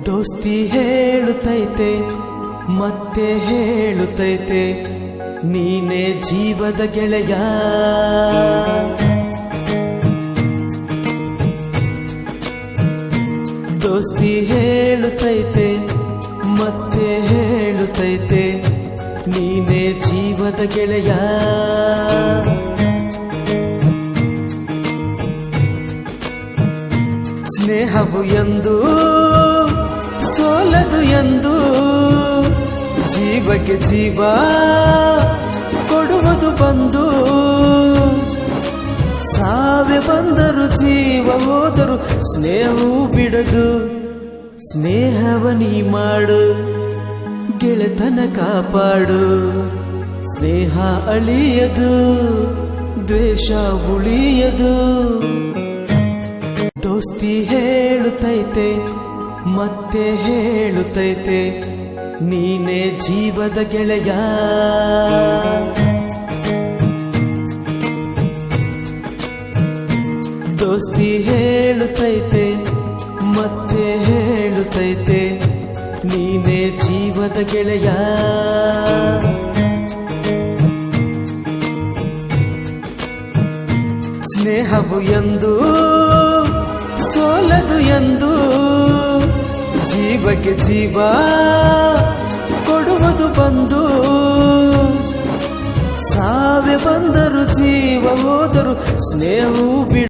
ದೋಸ್ತಿ ಹೇಳುತ್ತೈತೆ ಮತ್ತೆ ಹೇಳುತ್ತೈತೆ ನೀನೇ ಜೀವದ ಗೆಳೆಯ. ದೋಸ್ತಿ ಹೇಳುತ್ತೈತೆ ಮತ್ತೆ ಹೇಳುತ್ತೈತೆ ನೀನೇ ಜೀವದ ಗೆಳೆಯ. ಸ್ನೇಹವು ಎಂದು ಸೋಲದು ಎಂದು ಜೀವಕ್ಕೆ ಜೀವ ಕೊಡುವುದು ಬಂದು. ಸಾವೆ ಬಂದರು ಜೀವ ಹೋದರು ಸ್ನೇಹವು ಬಿಡದು. ಸ್ನೇಹವ ನೀ ಮಾಡು ಗೆಳೆತನ ಕಾಪಾಡು. ಸ್ನೇಹ ಅಳಿಯದು ದ್ವೇಷ ಉಳಿಯದು. ದೋಸ್ತಿ ಹೇಳುತ್ತೈತೆ ಮತ್ತೆ ಹೇಳುತ್ತೈತೆ ನೀನೇ ಜೀವದ ಗೆಳೆಯ. ದೋಸ್ತಿ ಹೇಳುತ್ತೈತೆ ಮತ್ತೆ ಹೇಳುತ್ತೈತೆ ನೀನೇ ಜೀವದ ಗೆಳೆಯ. ಸ್ನೇಹವು ಎಂದು ಸೋಲದು ಎಂದು ಜೀವಕ್ಕೆ ಜೀವ ಕೊಡುವುದು ಬಂದು. ಸಾವೆ ಬಂದರು ಜೀವ ಹೋದರು ಸ್ನೇಹವು ಬಿಡು.